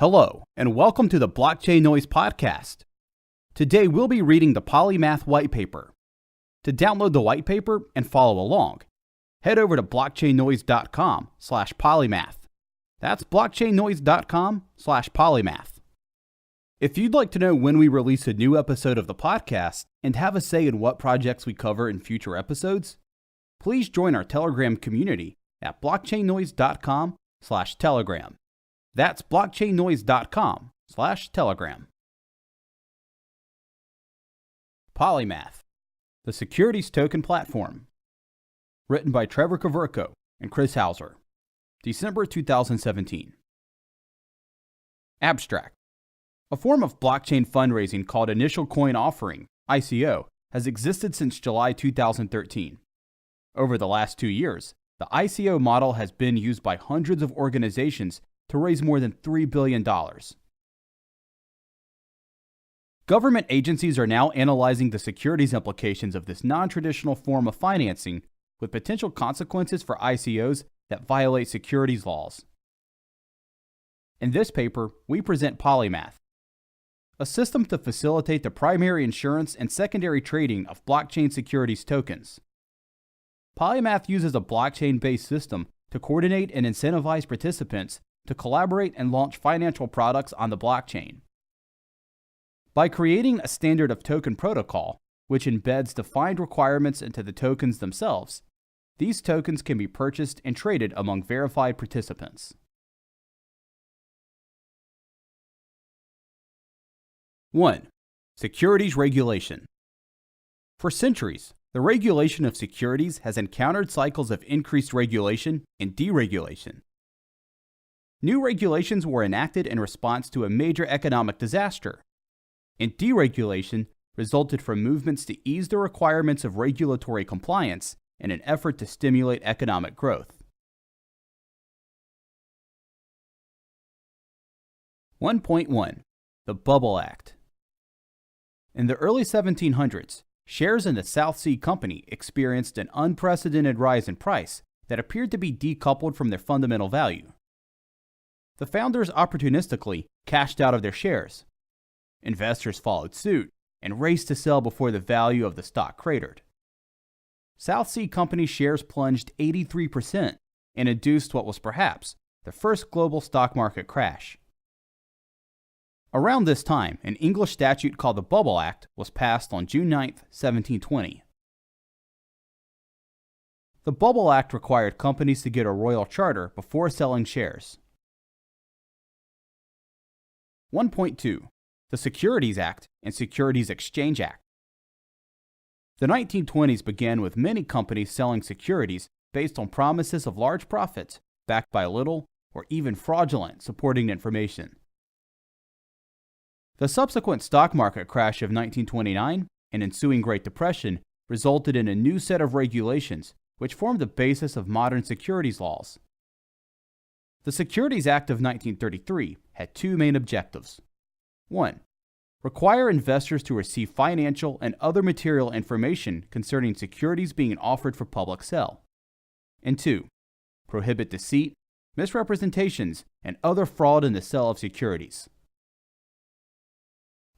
Hello, and welcome to the Blockchain Noise Podcast. Today we'll be reading the Polymath Whitepaper. To download the whitepaper and follow along, head over to blockchainnoise.com/polymath. That's blockchainnoise.com/polymath. If you'd like to know when we release a new episode of the podcast and have a say in what projects we cover in future episodes, please join our Telegram community at blockchainnoise.com/telegram. That's blockchainnoise.com/telegram. Polymath, the securities token platform. Written by Trevor Kaverko and Chris Hauser. December 2017. Abstract. A form of blockchain fundraising called Initial Coin Offering, ICO, has existed since July 2013. Over the last 2 years, the ICO model has been used by hundreds of organizations to raise more than $3 billion. Government agencies are now analyzing the securities implications of this non-traditional form of financing, with potential consequences for ICOs that violate securities laws. In this paper, we present Polymath, a system to facilitate the primary insurance and secondary trading of blockchain securities tokens. Polymath uses a blockchain-based system to coordinate and incentivize participants to collaborate and launch financial products on the blockchain. By creating a standard of token protocol, which embeds defined requirements into the tokens themselves, these tokens can be purchased and traded among verified participants. 1. Securities regulation. For centuries, the regulation of securities has encountered cycles of increased regulation and deregulation. New regulations were enacted in response to a major economic disaster, and deregulation resulted from movements to ease the requirements of regulatory compliance in an effort to stimulate economic growth. 1.1. The Bubble Act. In the early 1700s, shares in the South Sea Company experienced an unprecedented rise in price that appeared to be decoupled from their fundamental value. The founders opportunistically cashed out of their shares. Investors followed suit and raced to sell before the value of the stock cratered. South Sea Company shares plunged 83% and induced what was perhaps the first global stock market crash. Around this time, an English statute called the Bubble Act was passed on June 9, 1720. The Bubble Act required companies to get a royal charter before selling shares. 1.2. The Securities Act and Securities Exchange Act. The 1920s began with many companies selling securities based on promises of large profits, backed by little or even fraudulent supporting information. The subsequent stock market crash of 1929 and ensuing Great Depression resulted in a new set of regulations which formed the basis of modern securities laws. The Securities Act of 1933 had two main objectives. 1. Require investors to receive financial and other material information concerning securities being offered for public sale. And 2. Prohibit deceit, misrepresentations, and other fraud in the sale of securities.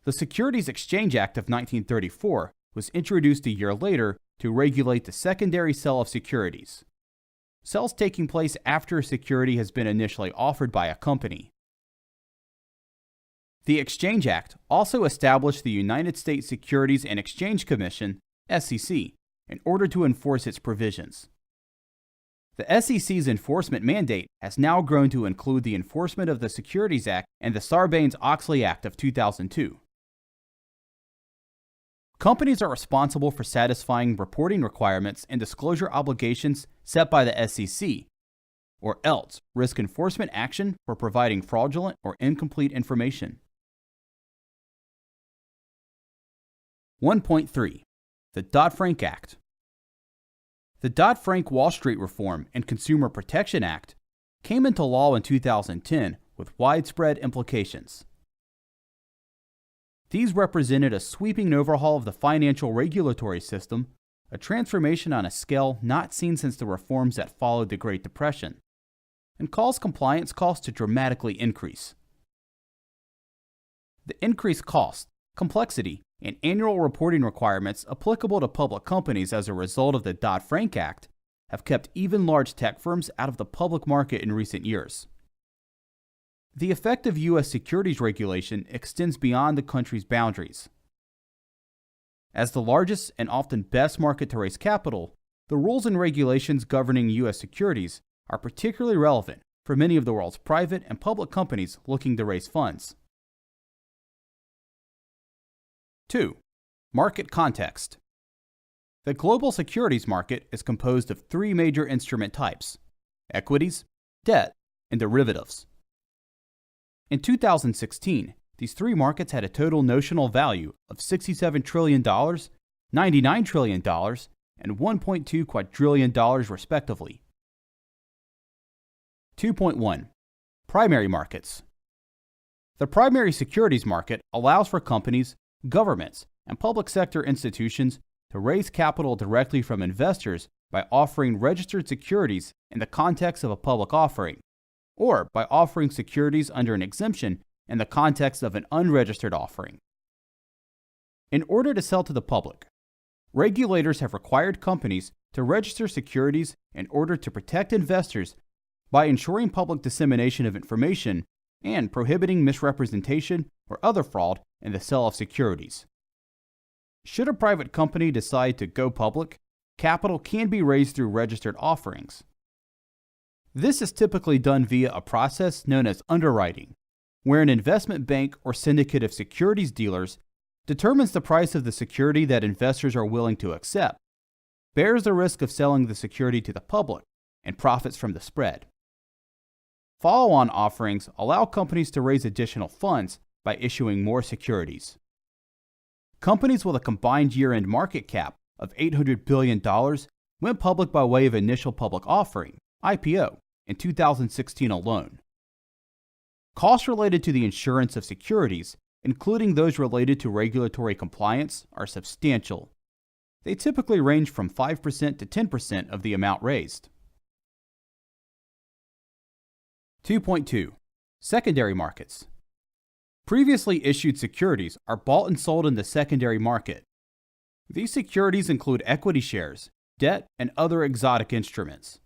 The Securities Exchange Act of 1934 was introduced a year later to regulate the secondary sale of securities. Sales taking place after a security has been initially offered by a company. The Exchange Act also established the United States Securities and Exchange Commission, SEC, in order to enforce its provisions. The SEC's enforcement mandate has now grown to include the enforcement of the Securities Act and the Sarbanes-Oxley Act of 2002. Companies are responsible for satisfying reporting requirements and disclosure obligations set by the SEC, or else risk enforcement action for providing fraudulent or incomplete information. 1.3. The Dodd-Frank Act. The Dodd-Frank Wall Street Reform and Consumer Protection Act came into law in 2010 with widespread implications. These represented a sweeping overhaul of the financial regulatory system, a transformation on a scale not seen since the reforms that followed the Great Depression, and caused compliance costs to dramatically increase. The increased cost, complexity, and annual reporting requirements applicable to public companies as a result of the Dodd-Frank Act have kept even large tech firms out of the public market in recent years. The effect of U.S. securities regulation extends beyond the country's boundaries. As the largest and often best market to raise capital, the rules and regulations governing U.S. securities are particularly relevant for many of the world's private and public companies looking to raise funds. 2. Market context. The global securities market is composed of three major instrument types: equities, debt, and derivatives. In 2016, these three markets had a total notional value of $67 trillion, $99 trillion, and $1.2 quadrillion respectively. 2.1. Primary markets. The primary securities market allows for companies, governments, and public sector institutions to raise capital directly from investors by offering registered securities in the context of a public offering, or by offering securities under an exemption in the context of an unregistered offering. In order to sell to the public, regulators have required companies to register securities in order to protect investors by ensuring public dissemination of information and prohibiting misrepresentation or other fraud in the sale of securities. Should a private company decide to go public, capital can be raised through registered offerings. This is typically done via a process known as underwriting, where an investment bank or syndicate of securities dealers determines the price of the security that investors are willing to accept, bears the risk of selling the security to the public, and profits from the spread. Follow-on offerings allow companies to raise additional funds by issuing more securities. Companies with a combined year-end market cap of $800 billion went public by way of initial public offering, IPO, in 2016 alone. Costs related to the insurance of securities, including those related to regulatory compliance, are substantial. They typically range from 5% to 10% of the amount raised. 2.2. Secondary markets. Previously issued securities are bought and sold in the secondary market. These securities include equity shares, debt, and other exotic instruments.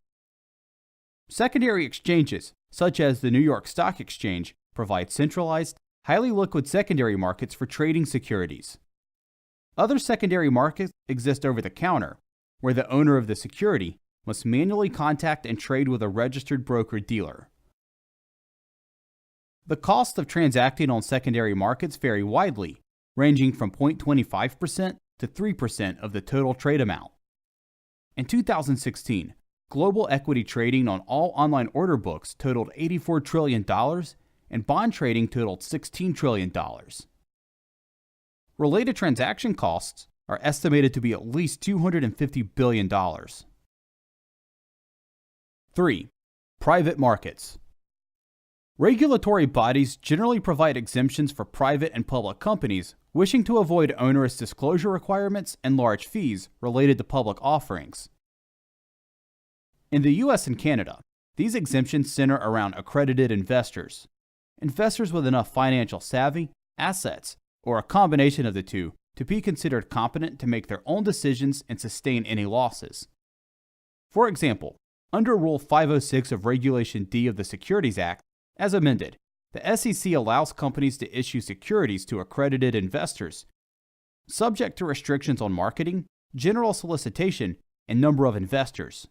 Secondary exchanges, such as the New York Stock Exchange, provide centralized, highly liquid secondary markets for trading securities. Other secondary markets exist over the counter, where the owner of the security must manually contact and trade with a registered broker-dealer. The cost of transacting on secondary markets vary widely, ranging from 0.25% to 3% of the total trade amount. In 2016, global equity trading on all online order books totaled $84 trillion, and bond trading totaled $16 trillion. Related transaction costs are estimated to be at least $250 billion. 3. Private markets. Regulatory bodies generally provide exemptions for private and public companies wishing to avoid onerous disclosure requirements and large fees related to public offerings. In the US and Canada, these exemptions center around accredited investors, investors with enough financial savvy, assets, or a combination of the two to be considered competent to make their own decisions and sustain any losses. For example, under Rule 506 of Regulation D of the Securities Act, as amended, the SEC allows companies to issue securities to accredited investors, subject to restrictions on marketing, general solicitation, and number of investors.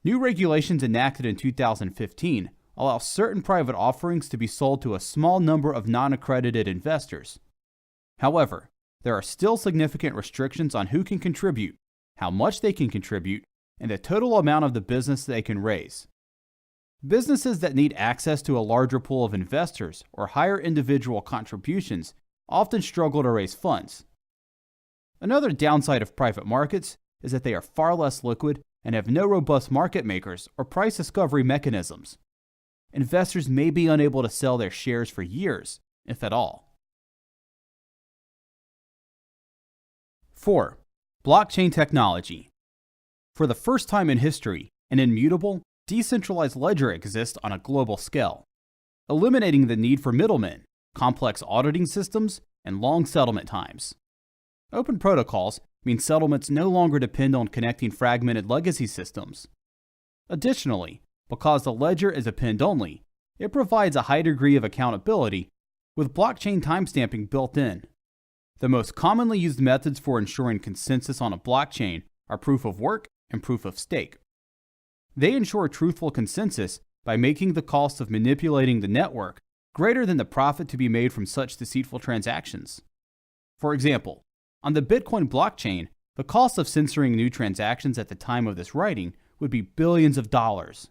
New regulations enacted in 2015 allow certain private offerings to be sold to a small number of non-accredited investors. However, there are still significant restrictions on who can contribute, how much they can contribute, and the total amount of the business they can raise. Businesses that need access to a larger pool of investors or higher individual contributions often struggle to raise funds. Another downside of private markets is that they are far less liquid and have no robust market makers or price discovery mechanisms. Investors may be unable to sell their shares for years, if at all. 4. Blockchain technology. For the first time in history, an immutable, decentralized ledger exists on a global scale. eliminating the need for middlemen, complex auditing systems, and long settlement times. Open protocols mean settlements no longer depend on connecting fragmented legacy systems. Additionally, because the ledger is append-only, it provides a high degree of accountability with blockchain timestamping built in. The most commonly used methods for ensuring consensus on a blockchain are proof of work and proof of stake. They ensure truthful consensus by making the cost of manipulating the network greater than the profit to be made from such deceitful transactions. For example, on the Bitcoin blockchain, the cost of censoring new transactions at the time of this writing would be billions of dollars.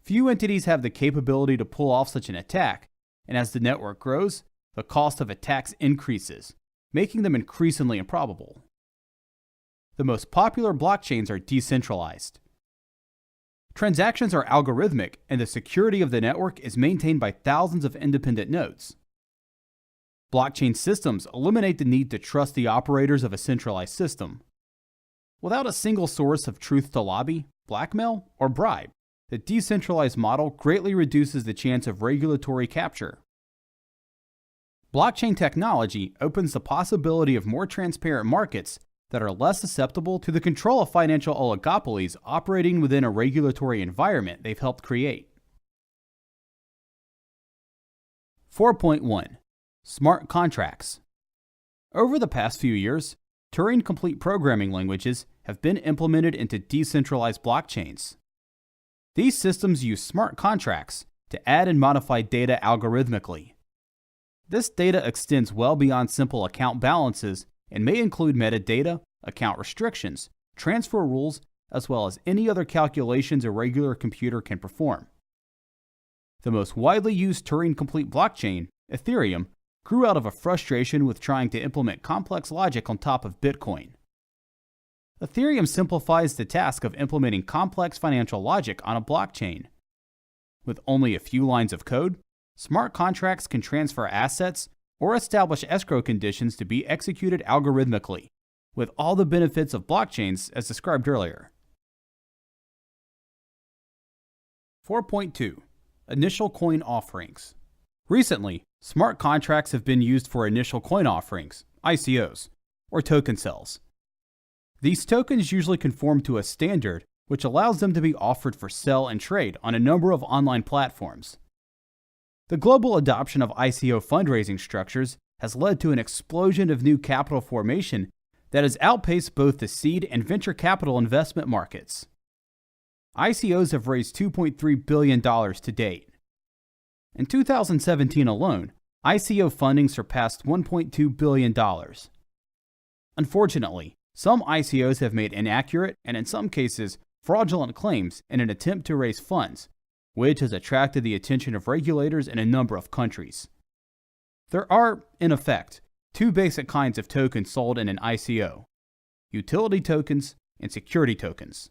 Few entities have the capability to pull off such an attack, and as the network grows, the cost of attacks increases, making them increasingly improbable. The most popular blockchains are decentralized. Transactions are algorithmic, and the security of the network is maintained by thousands of independent nodes. Blockchain systems eliminate the need to trust the operators of a centralized system. Without a single source of truth to lobby, blackmail, or bribe, the decentralized model greatly reduces the chance of regulatory capture. Blockchain technology opens the possibility of more transparent markets that are less susceptible to the control of financial oligopolies operating within a regulatory environment they've helped create. 4.1. Smart contracts. Over the past few years, Turing-complete programming languages have been implemented into decentralized blockchains. These systems use smart contracts to add and modify data algorithmically. This data extends well beyond simple account balances and may include metadata, account restrictions, transfer rules, as well as any other calculations a regular computer can perform. The most widely used Turing-complete blockchain, Ethereum, grew out of a frustration with trying to implement complex logic on top of Bitcoin. Ethereum simplifies the task of implementing complex financial logic on a blockchain. With only a few lines of code, smart contracts can transfer assets or establish escrow conditions to be executed algorithmically, with all the benefits of blockchains as described earlier. 4.2. Initial coin offerings. Recently, smart contracts have been used for initial coin offerings, ICOs, or token sales. These tokens usually conform to a standard which allows them to be offered for sale and trade on a number of online platforms. The global adoption of ICO fundraising structures has led to an explosion of new capital formation that has outpaced both the seed and venture capital investment markets. ICOs have raised $2.3 billion to date. In 2017 alone, ICO funding surpassed $1.2 billion. Unfortunately, some ICOs have made inaccurate and in some cases fraudulent claims in an attempt to raise funds, which has attracted the attention of regulators in a number of countries. There are, in effect, two basic kinds of tokens sold in an ICO: utility tokens and security tokens.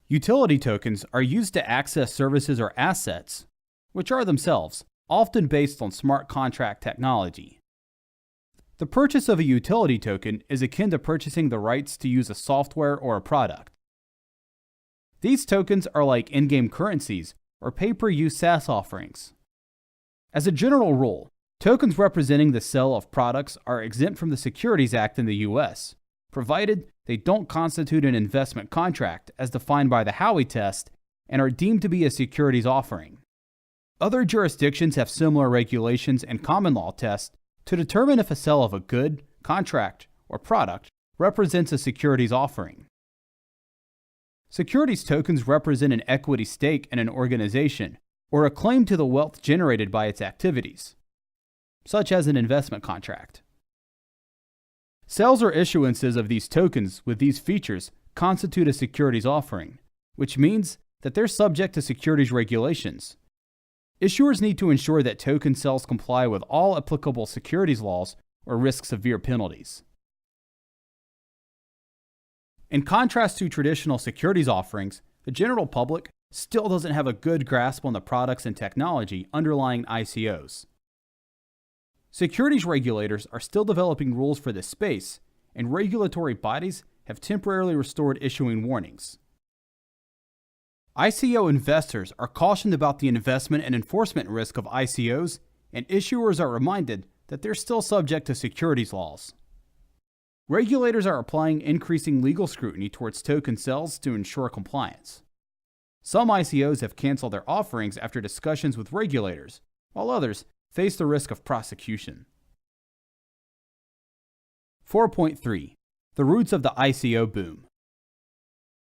Utility tokens are used to access services or assets, which are themselves often based on smart contract technology. The purchase of a utility token is akin to purchasing the rights to use a software or a product. These tokens are like in-game currencies or pay-per-use SaaS offerings. As a general rule, tokens representing the sale of products are exempt from the Securities Act in the US, provided they don't constitute an investment contract as defined by the Howey test and are deemed to be a securities offering. Other jurisdictions have similar regulations and common law tests to determine if a sale of a good, contract, or product represents a securities offering. Securities tokens represent an equity stake in an organization or a claim to the wealth generated by its activities, such as an investment contract. Sales or issuances of these tokens with these features constitute a securities offering, which means that they're subject to securities regulations. Issuers need to ensure that token sales comply with all applicable securities laws or risk severe penalties. In contrast to traditional securities offerings, the general public still doesn't have a good grasp on the products and technology underlying ICOs. Securities regulators are still developing rules for this space, and regulatory bodies have temporarily restored issuing warnings. ICO investors are cautioned about the investment and enforcement risk of ICOs, and issuers are reminded that they're still subject to securities laws. Regulators are applying increasing legal scrutiny towards token sales to ensure compliance. Some ICOs have canceled their offerings after discussions with regulators, while others face the risk of prosecution. 4.3. The roots of the ICO boom.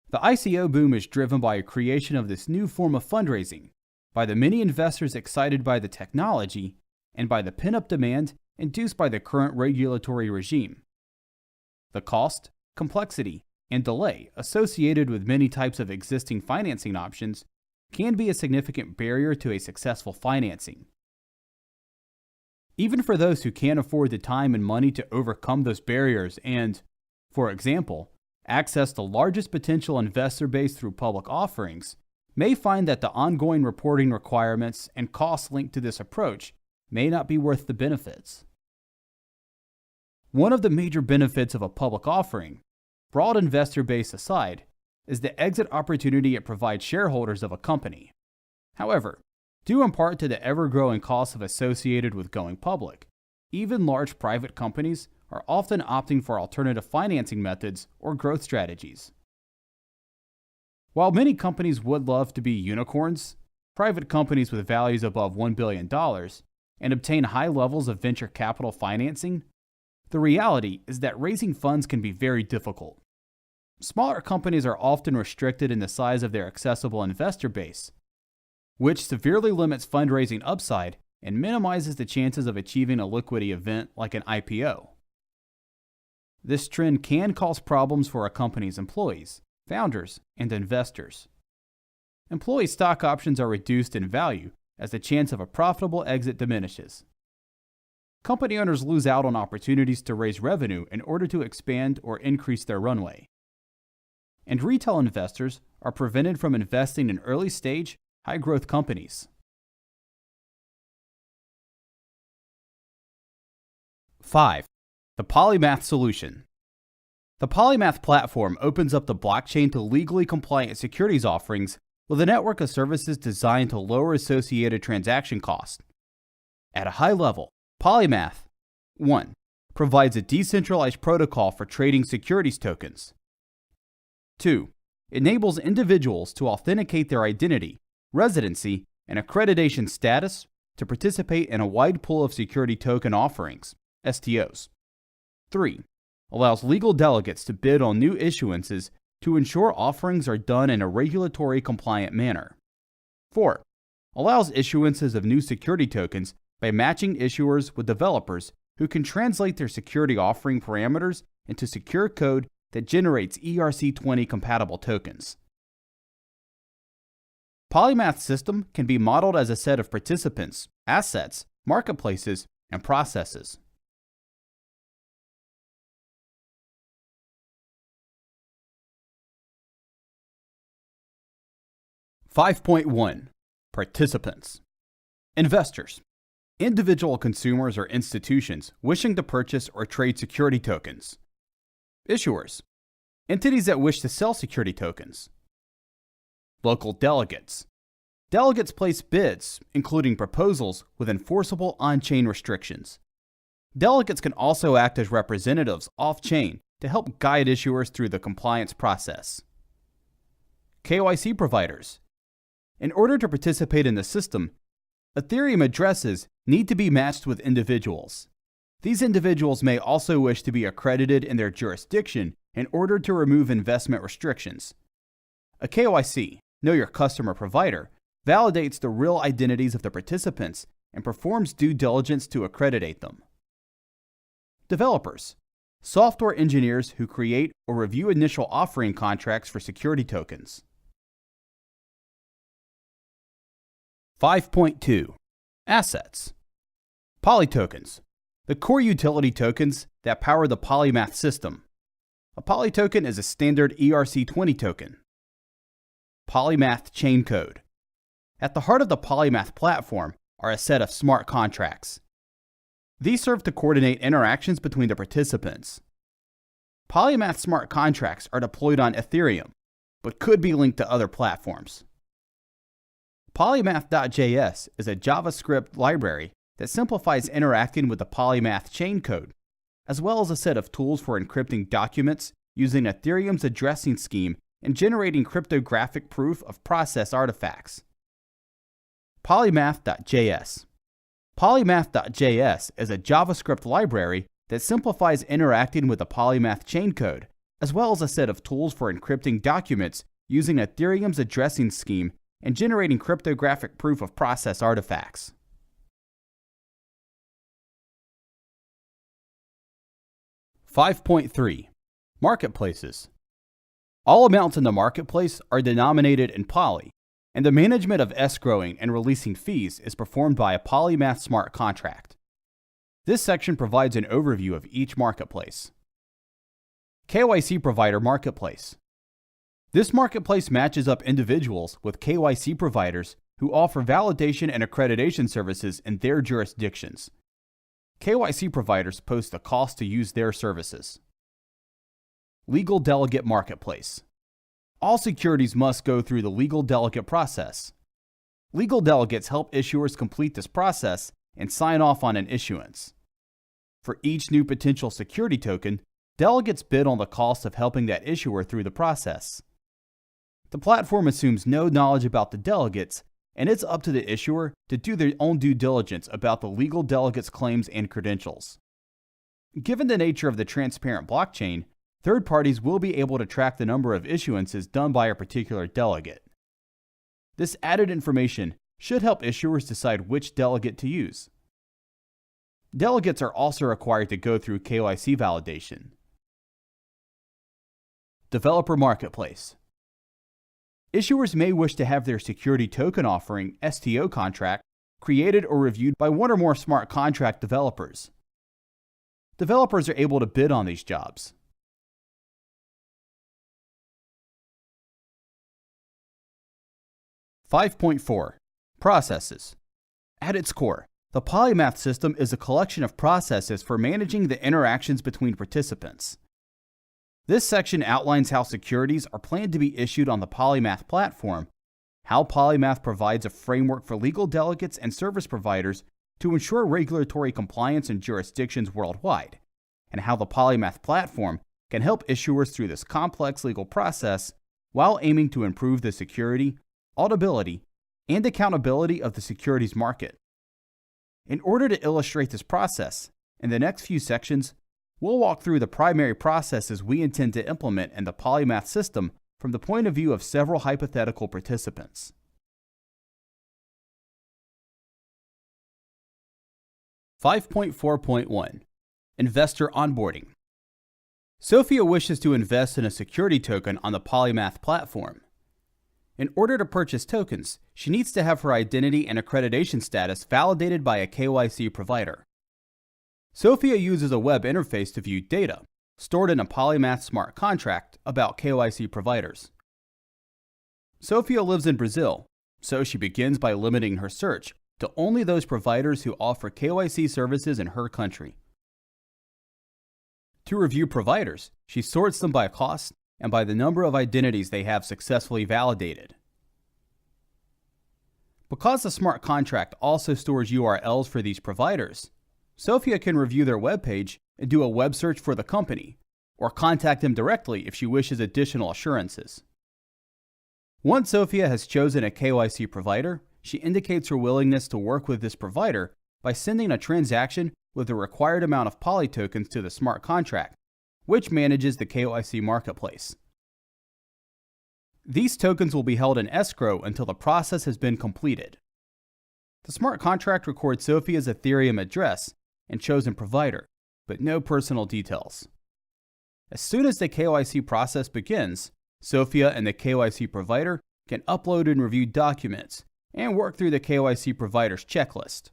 The ICO boom is driven by a creation of this new form of fundraising, by the many investors excited by the technology, and by the pent-up demand induced by the current regulatory regime. The cost, complexity, and delay associated with many types of existing financing options can be a significant barrier to a successful financing. Even for those who can't afford the time and money to overcome those barriers and, for example, access the largest potential investor base through public offerings, may find that the ongoing reporting requirements and costs linked to this approach may not be worth the benefits. One of the major benefits of a public offering, broad investor base aside, is the exit opportunity it provides shareholders of a company. However, due in part to the ever-growing costs associated with going public, even large private companies are often opting for alternative financing methods or growth strategies. While many companies would love to be unicorns, private companies with values above $1 billion, and obtain high levels of venture capital financing, the reality is that raising funds can be very difficult. Smaller companies are often restricted in the size of their accessible investor base, which severely limits fundraising upside and minimizes the chances of achieving a liquidity event like an IPO. This trend can cause problems for a company's employees, founders, and investors. Employee stock options are reduced in value as the chance of a profitable exit diminishes. Company owners lose out on opportunities to raise revenue in order to expand or increase their runway. And retail investors are prevented from investing in early-stage, high-growth companies. 5. The Polymath solution. The Polymath platform opens up the blockchain to legally compliant securities offerings with a network of services designed to lower associated transaction costs. At a high level, Polymath 1. Provides a decentralized protocol for trading securities tokens. 2. Enables individuals to authenticate their identity, residency, and accreditation status to participate in a wide pool of security token offerings, STOs. 3. Allows legal delegates to bid on new issuances to ensure offerings are done in a regulatory compliant manner. 4. Allows issuances of new security tokens by matching issuers with developers who can translate their security offering parameters into secure code that generates ERC20 compatible tokens. Polymath's system can be modeled as a set of participants, assets, marketplaces, and processes. (5.1) Participants. Investors. Individual consumers or institutions wishing to purchase or trade security tokens. Issuers. Entities that wish to sell security tokens. Local delegates. Delegates place bids, including proposals with enforceable on-chain restrictions. Delegates can also act as representatives off-chain to help guide issuers through the compliance process. KYC providers. In order to participate in the system, Ethereum addresses need to be matched with individuals. These individuals may also wish to be accredited in their jurisdiction in order to remove investment restrictions. A KYC, Know Your Customer provider, validates the real identities of the participants and performs due diligence to accreditate them. Developers. Software engineers who create or review initial offering contracts for security tokens. 5.2. Assets. Polytokens. The core utility tokens that power the Polymath system. A polytoken is a standard ERC20 token. Polymath chain code. At the heart of the Polymath platform are a set of smart contracts. These serve to coordinate interactions between the participants. Polymath smart contracts are deployed on Ethereum, but could be linked to other platforms. Polymath.js is a JavaScript library that simplifies interacting with the Polymath chain code, as well as a set of tools for encrypting documents using Ethereum's addressing scheme and generating cryptographic proof of process artifacts. Polymath.js. Polymath.js is a JavaScript library that simplifies interacting with the Polymath chain code, as well as a set of tools for encrypting documents using Ethereum's addressing scheme and generating cryptographic proof of process artifacts. .3 Marketplaces. All amounts in the marketplace are denominated in Poly, and the management of escrowing and releasing fees is performed by a Polymath smart contract. This section provides an overview of each marketplace. KYC Provider Marketplace. This marketplace matches up individuals with KYC providers who offer validation and accreditation services in their jurisdictions. KYC providers post the cost to use their services. Legal Delegate Marketplace. All securities must go through the legal delegate process. Legal delegates help issuers complete this process and sign off on an issuance. For each new potential security token, delegates bid on the cost of helping that issuer through the process. The platform assumes no knowledge about the delegates, and it's up to the issuer to do their own due diligence about the legal delegate's claims and credentials. Given the nature of the transparent blockchain, third parties will be able to track the number of issuances done by a particular delegate. This added information should help issuers decide which delegate to use. Delegates are also required to go through KYC validation. Developer Marketplace. Issuers may wish to have their security token offering (STO) contract created or reviewed by one or more smart contract developers. Developers are able to bid on these jobs. .4 Processes. At its core, the Polymath system is a collection of processes for managing the interactions between participants. This section outlines how securities are planned to be issued on the Polymath platform, how Polymath provides a framework for legal delegates and service providers to ensure regulatory compliance in jurisdictions worldwide, and how the Polymath platform can help issuers through this complex legal process while aiming to improve the security, auditability, and accountability of the securities market. In order to illustrate this process, in the next few sections, we'll walk through the primary processes we intend to implement in the Polymath system from the point of view of several hypothetical participants. .4.1 Investor Onboarding. Sophia wishes to invest in a security token on the Polymath platform. In order to purchase tokens, she needs to have her identity and accreditation status validated by a KYC provider. Sophia uses a web interface to view data stored in a Polymath smart contract about KYC providers. Sophia lives in Brazil, so she begins by limiting her search to only those providers who offer KYC services in her country. To review providers, she sorts them by cost and by the number of identities they have successfully validated. Because the smart contract also stores URLs for these providers, Sophia can review their webpage and do a web search for the company, or contact them directly if she wishes additional assurances. Once Sophia has chosen a KYC provider, she indicates her willingness to work with this provider by sending a transaction with the required amount of Poly tokens to the smart contract, which manages the KYC marketplace. These tokens will be held in escrow until the process has been completed. The smart contract records Sophia's Ethereum address and chosen provider, but no personal details. As soon as the KYC process begins, Sophia and the KYC provider can upload and review documents and work through the KYC provider's checklist.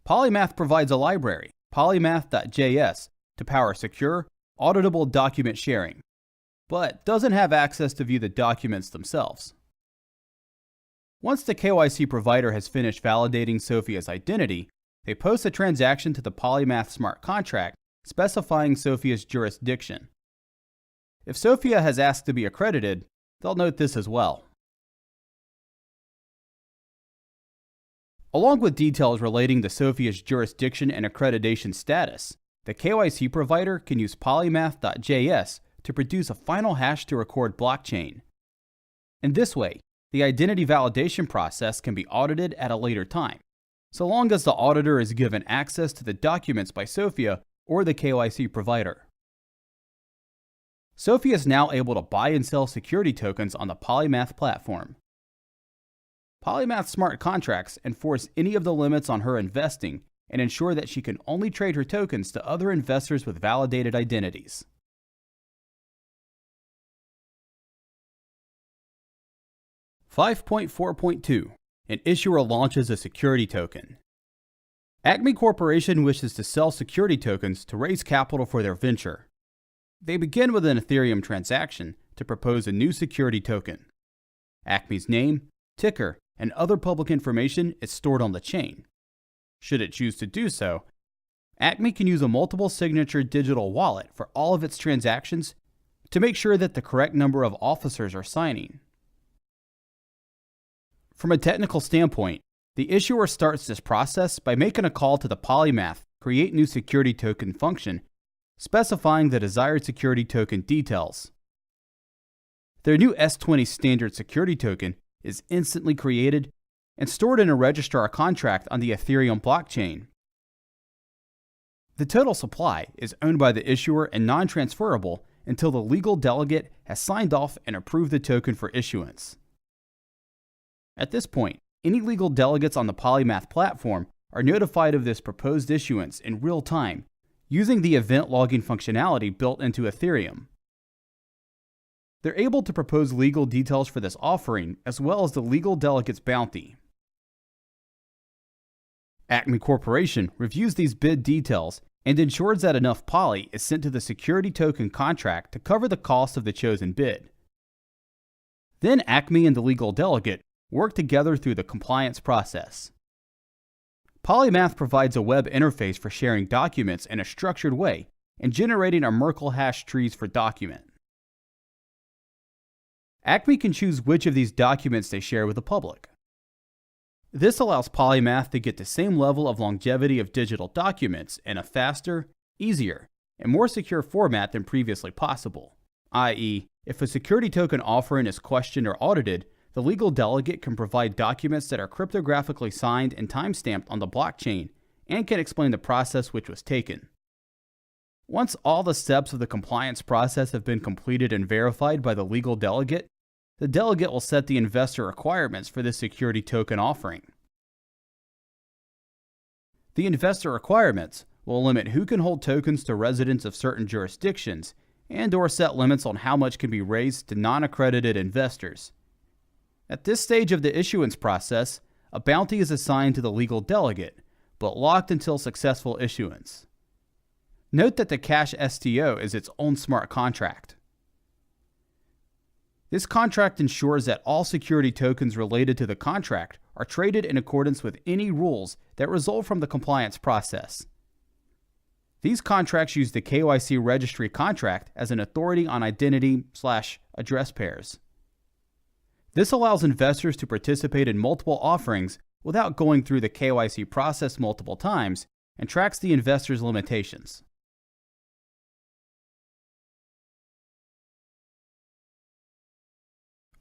Polymath provides a library, polymath.js, to power secure, auditable document sharing, but doesn't have access to view the documents themselves. Once the KYC provider has finished validating Sophia's identity, they post a transaction to the Polymath smart contract specifying Sophia's jurisdiction. If Sophia has asked to be accredited, they'll note this as well. Along with details relating to Sophia's jurisdiction and accreditation status, the KYC provider can use Polymath.js to produce a final hash to record blockchain. In this way, the identity validation process can be audited at a later time, so long as the auditor is given access to the documents by Sophia or the KYC provider. Sophia is now able to buy and sell security tokens on the Polymath platform. Polymath smart contracts enforce any of the limits on her investing and ensure that she can only trade her tokens to other investors with validated identities. (5.4.2) An issuer launches a security token. Acme Corporation wishes to sell security tokens to raise capital for their venture. They begin with an Ethereum transaction to propose a new security token. Acme's name, ticker, and other public information is stored on the chain. Should it choose to do so, Acme can use a multiple signature digital wallet for all of its transactions to make sure that the correct number of officers are signing. From a technical standpoint, the issuer starts this process by making a call to the Polymath Create New Security Token function, specifying the desired security token details. Their new S20 standard security token is instantly created and stored in a registrar contract on the Ethereum blockchain. The total supply is owned by the issuer and non-transferable until the legal delegate has signed off and approved the token for issuance. At this point, any legal delegates on the Polymath platform are notified of this proposed issuance in real time using the event logging functionality built into Ethereum. They're able to propose legal details for this offering as well as the legal delegate's bounty. Acme Corporation reviews these bid details and ensures that enough poly is sent to the security token contract to cover the cost of the chosen bid. Then Acme and the legal delegate work together through the compliance process. Polymath provides a web interface for sharing documents in a structured way and generating a Merkle hash trees for document. Acme can choose which of these documents they share with the public. This allows Polymath to get the same level of longevity of digital documents in a faster, easier, and more secure format than previously possible, i.e., if a security token offering is questioned or audited, the legal delegate can provide documents that are cryptographically signed and timestamped on the blockchain and can explain the process which was taken. Once all the steps of the compliance process have been completed and verified by the legal delegate, the delegate will set the investor requirements for this security token offering. The investor requirements will limit who can hold tokens to residents of certain jurisdictions and/or set limits on how much can be raised to non-accredited investors. At this stage of the issuance process, a bounty is assigned to the legal delegate, but locked until successful issuance. Note that the cash STO is its own smart contract. This contract ensures that all security tokens related to the contract are traded in accordance with any rules that result from the compliance process. These contracts use the KYC registry contract as an authority on identity/address pairs. This allows investors to participate in multiple offerings without going through the KYC process multiple times and tracks the investor's limitations.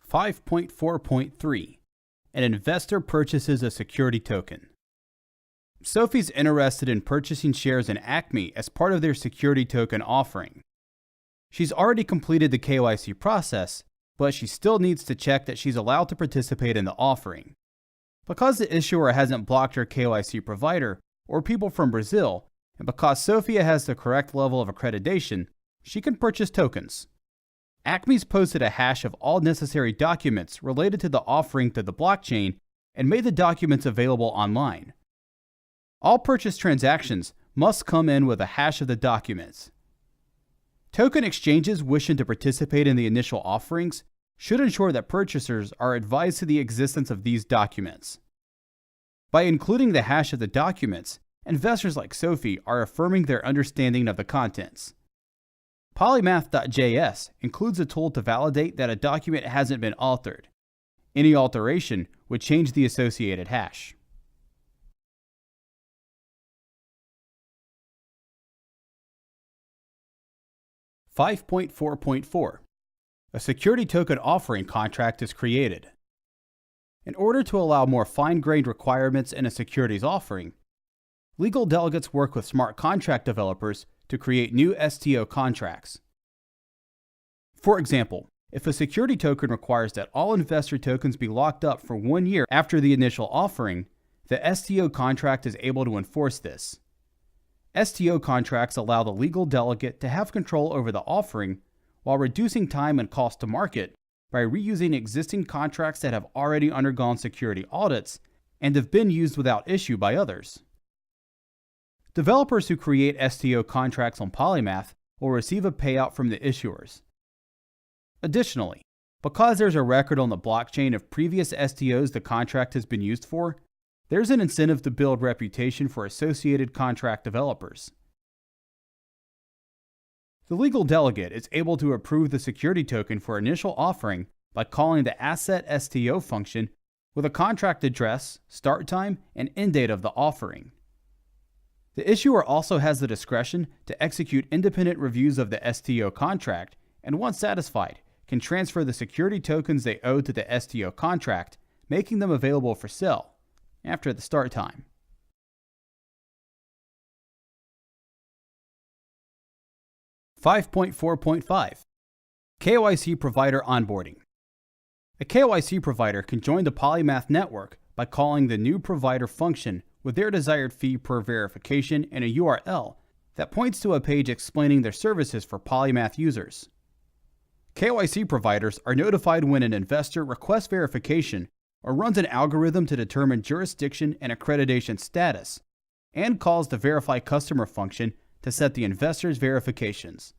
(5.4.3) An investor purchases a security token. Sophie's interested in purchasing shares in Acme as part of their security token offering. She's already completed the KYC process, but she still needs to check that she's allowed to participate in the offering. Because the issuer hasn't blocked her KYC provider or people from Brazil, and because Sophia has the correct level of accreditation, she can purchase tokens. Acme's posted a hash of all necessary documents related to the offering to the blockchain and made the documents available online. All purchase transactions must come in with a hash of the documents. Token exchanges wishing to participate in the initial offerings should ensure that purchasers are advised to the existence of these documents. By including the hash of the documents, investors like Sophie are affirming their understanding of the contents. Polymath.js includes a tool to validate that a document hasn't been altered. Any alteration would change the associated hash. 5.4.4. A security token offering contract is created. In order to allow more fine-grained requirements in a securities offering, legal delegates work with smart contract developers to create new STO contracts. For example, if a security token requires that all investor tokens be locked up for 1 year after the initial offering, the STO contract is able to enforce this. STO contracts allow the legal delegate to have control over the offering while reducing time and cost to market by reusing existing contracts that have already undergone security audits and have been used without issue by others. Developers who create STO contracts on Polymath will receive a payout from the issuers. Additionally, because there's a record on the blockchain of previous STOs the contract has been used for, there's an incentive to build reputation for associated contract developers. The legal delegate is able to approve the security token for initial offering by calling the asset STO function with a contract address, start time, and end date of the offering. The issuer also has the discretion to execute independent reviews of the STO contract, and once satisfied, can transfer the security tokens they owe to the STO contract, making them available for sale after the start time. (5.4.5) KYC provider onboarding. A KYC provider can join the Polymath network by calling the new provider function with their desired fee per verification and a URL that points to a page explaining their services for Polymath users. KYC providers are notified when an investor requests verification or runs an algorithm to determine jurisdiction and accreditation status, and calls the Verify Customer function to set the investor's verifications.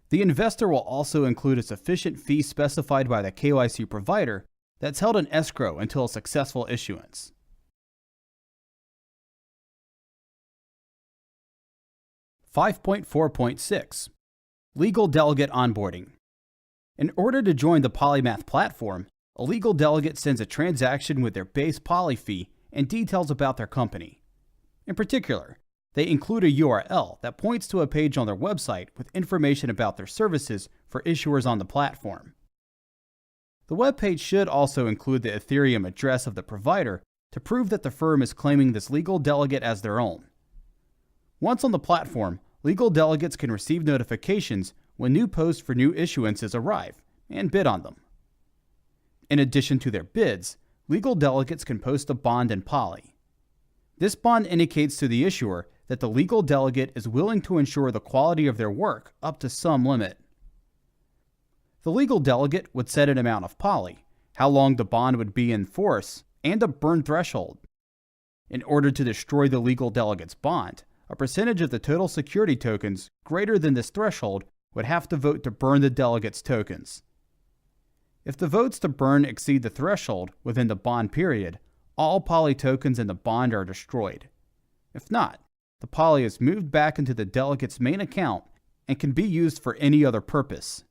The investor will also include a sufficient fee specified by the KYC provider that's held in escrow until a successful issuance. (5.4.6) Legal delegate onboarding. In order to join the Polymath platform, a legal delegate sends a transaction with their base poly fee and details about their company. In particular, they include a URL that points to a page on their website with information about their services for issuers on the platform. The web page should also include the Ethereum address of the provider to prove that the firm is claiming this legal delegate as their own. Once on the platform, legal delegates can receive notifications when new posts for new issuances arrive and bid on them. In addition to their bids, legal delegates can post a bond in Poly. This bond indicates to the issuer that the legal delegate is willing to ensure the quality of their work up to some limit. The legal delegate would set an amount of Poly, how long the bond would be in force, and a burn threshold. In order to destroy the legal delegate's bond, a percentage of the total security tokens greater than this threshold would have to vote to burn the delegate's tokens. If the votes to burn exceed the threshold within the bond period, all Poly tokens in the bond are destroyed. If not, the Poly is moved back into the delegate's main account and can be used for any other purpose.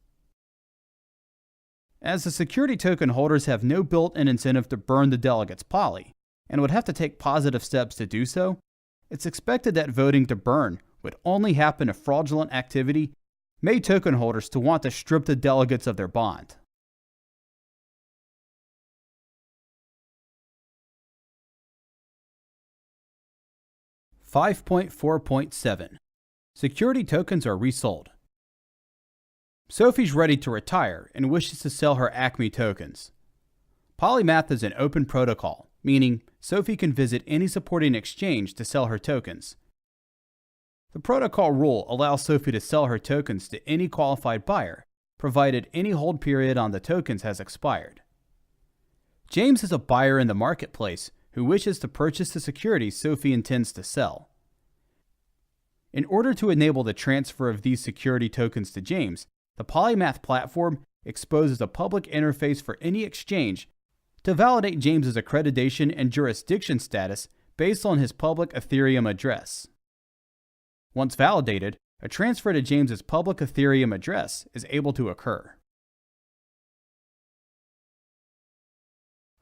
As the security token holders have no built-in incentive to burn the delegate's Poly, and would have to take positive steps to do so, it's expected that voting to burn would only happen if fraudulent activity made token holders to want to strip the delegates of their bond. (5.4.7) Security tokens are resold. Sophie's ready to retire and wishes to sell her Acme tokens. Polymath is an open protocol, meaning Sophie can visit any supporting exchange to sell her tokens. The protocol rule allows Sophie to sell her tokens to any qualified buyer, provided any hold period on the tokens has expired. James is a buyer in the marketplace who wishes to purchase the securities Sophie intends to sell. In order to enable the transfer of these security tokens to James, the Polymath platform exposes a public interface for any exchange to validate James's accreditation and jurisdiction status based on his public Ethereum address. Once validated, a transfer to James's public Ethereum address is able to occur.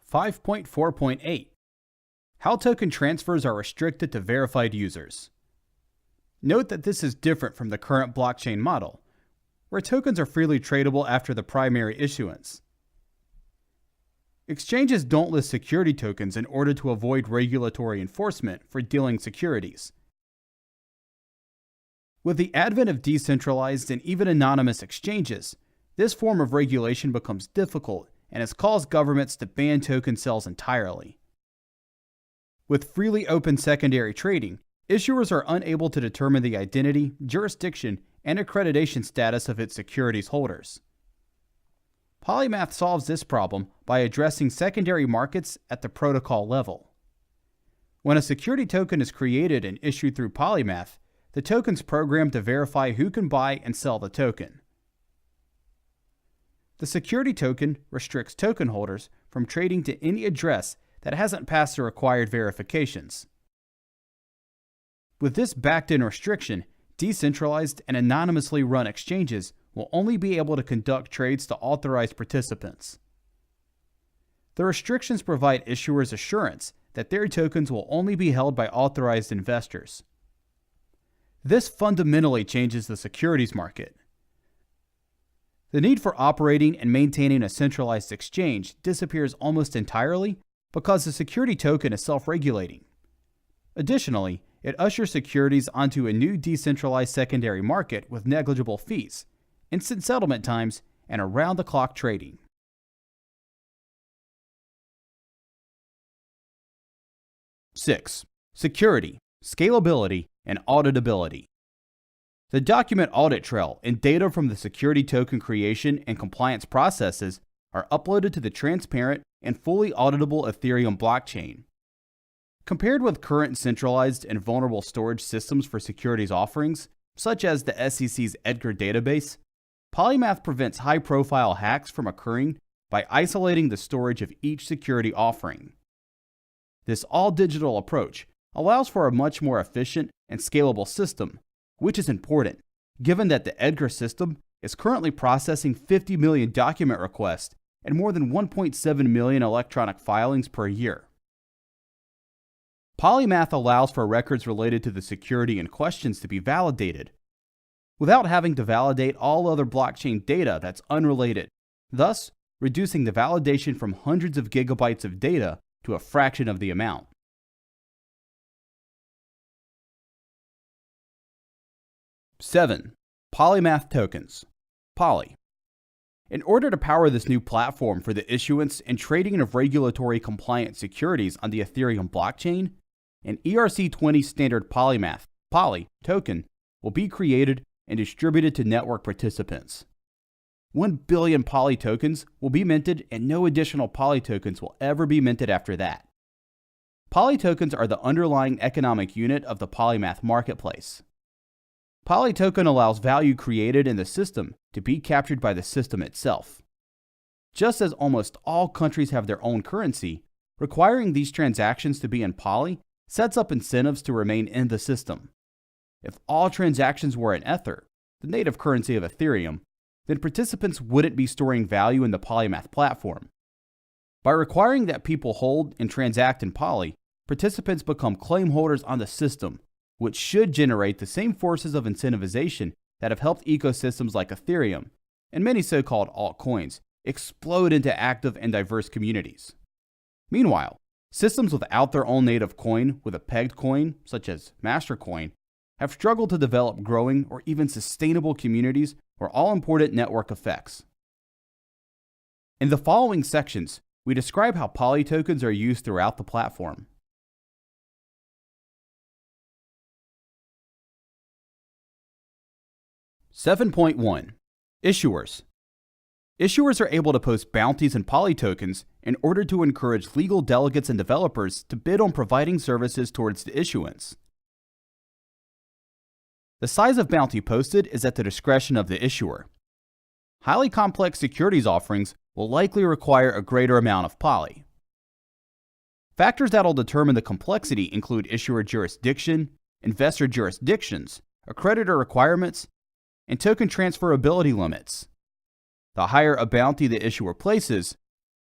5.4.8 How token transfers are restricted to verified users. Note that this is different from the current blockchain model, where tokens are freely tradable after the primary issuance. Exchanges don't list security tokens in order to avoid regulatory enforcement for dealing securities. With the advent of decentralized and even anonymous exchanges, this form of regulation becomes difficult and has caused governments to ban token sales entirely. With freely open secondary trading, issuers are unable to determine the identity, jurisdiction, and accreditation status of its securities holders. Polymath solves this problem by addressing secondary markets at the protocol level. When a security token is created and issued through Polymath, the token's programmed to verify who can buy and sell the token. The security token restricts token holders from trading to any address that hasn't passed the required verifications. With this backed-in restriction, decentralized and anonymously run exchanges will only be able to conduct trades to authorized participants. The restrictions provide issuers assurance that their tokens will only be held by authorized investors. This fundamentally changes the securities market. The need for operating and maintaining a centralized exchange disappears almost entirely because the security token is self-regulating. Additionally, it ushers securities onto a new decentralized secondary market with negligible fees, instant settlement times, and around-the-clock trading. Six, security, scalability, and auditability. The document audit trail and data from the security token creation and compliance processes are uploaded to the transparent and fully auditable Ethereum blockchain. Compared with current centralized and vulnerable storage systems for securities offerings, such as the SEC's Edgar database, Polymath prevents high-profile hacks from occurring by isolating the storage of each security offering. This all-digital approach allows for a much more efficient and scalable system, which is important, given that the Edgar system is currently processing 50 million document requests and more than 1.7 million electronic filings per year. Polymath allows for records related to the security in questions to be validated, without having to validate all other blockchain data that's unrelated, thus reducing the validation from hundreds of gigabytes of data to a fraction of the amount. 7. Polymath tokens. Poly. In order to power this new platform for the issuance and trading of regulatory compliant securities on the Ethereum blockchain, an ERC-20 standard Polymath Poly token will be created and distributed to network participants. 1 billion Poly tokens will be minted, and no additional Poly tokens will ever be minted after that. Poly tokens are the underlying economic unit of the Polymath marketplace. Poly token allows value created in the system to be captured by the system itself. Just as almost all countries have their own currency, requiring these transactions to be in Poly sets up incentives to remain in the system. If all transactions were in Ether, the native currency of Ethereum, then participants wouldn't be storing value in the Polymath platform. By requiring that people hold and transact in Poly, participants become claim holders on the system, which should generate the same forces of incentivization that have helped ecosystems like Ethereum and many so-called altcoins explode into active and diverse communities. Meanwhile, systems without their own native coin with a pegged coin, such as Mastercoin, have struggled to develop growing or even sustainable communities or all-important network effects. In the following sections, we describe how Poly tokens are used throughout the platform. (7.1) Issuers. Issuers are able to post bounties and Poly tokens in order to encourage legal delegates and developers to bid on providing services towards the issuance. The size of bounty posted is at the discretion of the issuer. Highly complex securities offerings will likely require a greater amount of Poly. Factors that will determine the complexity include issuer jurisdiction, investor jurisdictions, accreditor requirements, and token transferability limits. The higher a bounty the issuer places,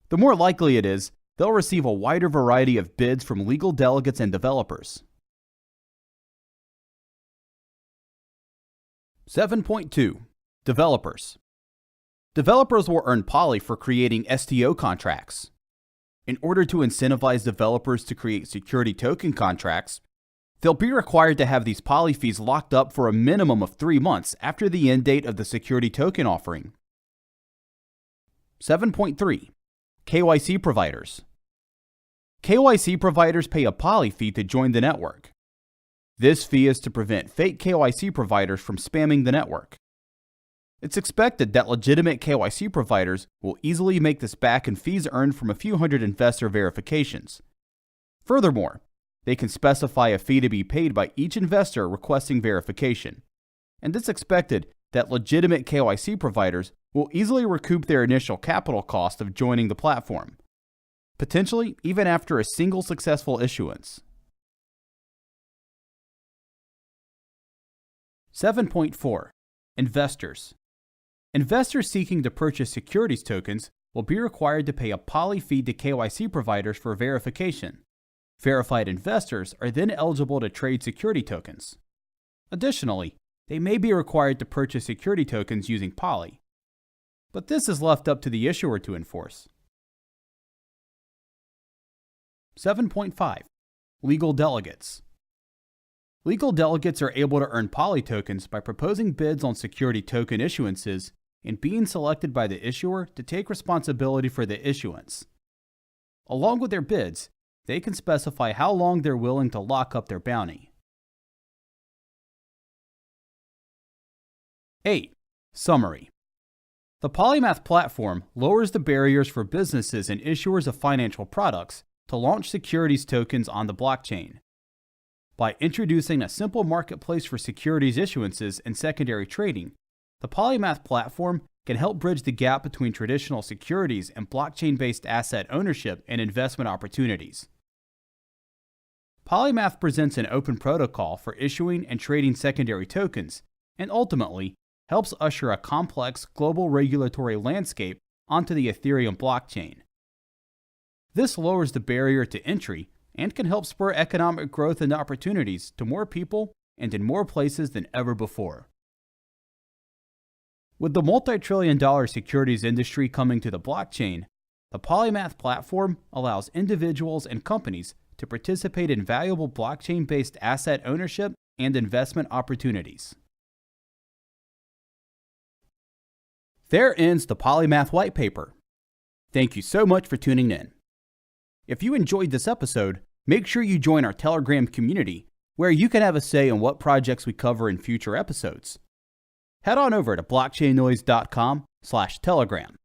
the more likely it is they'll receive a wider variety of bids from legal delegates and developers. 7.2. Developers. Developers will earn Poly for creating STO contracts. In order to incentivize developers to create security token contracts, they'll be required to have these Poly fees locked up for a minimum of 3 months after the end date of the security token offering. 7.3. KYC providers. KYC providers pay a Poly fee to join the network. This fee is to prevent fake KYC providers from spamming the network. It's expected that legitimate KYC providers will easily make this back in fees earned from a few hundred investor verifications. Furthermore, they can specify a fee to be paid by each investor requesting verification, and it's expected that legitimate KYC providers will easily recoup their initial capital cost of joining the platform, potentially even after a single successful issuance. 7.4. Investors. Investors seeking to purchase securities tokens will be required to pay a Poly fee to KYC providers for verification. Verified investors are then eligible to trade security tokens. Additionally, they may be required to purchase security tokens using Poly, but this is left up to the issuer to enforce. 7.5. Legal delegates. Legal delegates are able to earn Poly tokens by proposing bids on security token issuances and being selected by the issuer to take responsibility for the issuance. Along with their bids, they can specify how long they're willing to lock up their bounty. 8. Summary. The Polymath platform lowers the barriers for businesses and issuers of financial products to launch securities tokens on the blockchain. By introducing a simple marketplace for securities issuances and secondary trading, the Polymath platform can help bridge the gap between traditional securities and blockchain-based asset ownership and investment opportunities. Polymath presents an open protocol for issuing and trading secondary tokens, and ultimately helps usher a complex global regulatory landscape onto the Ethereum blockchain. This lowers the barrier to entry and can help spur economic growth and opportunities to more people and in more places than ever before. With the multi-trillion-dollar securities industry coming to the blockchain, the Polymath platform allows individuals and companies to participate in valuable blockchain-based asset ownership and investment opportunities. There ends the Polymath Whitepaper. Thank you so much for tuning in. If you enjoyed this episode, make sure you join our Telegram community, where you can have a say in what projects we cover in future episodes. Head on over to blockchainnoise.com/Telegram.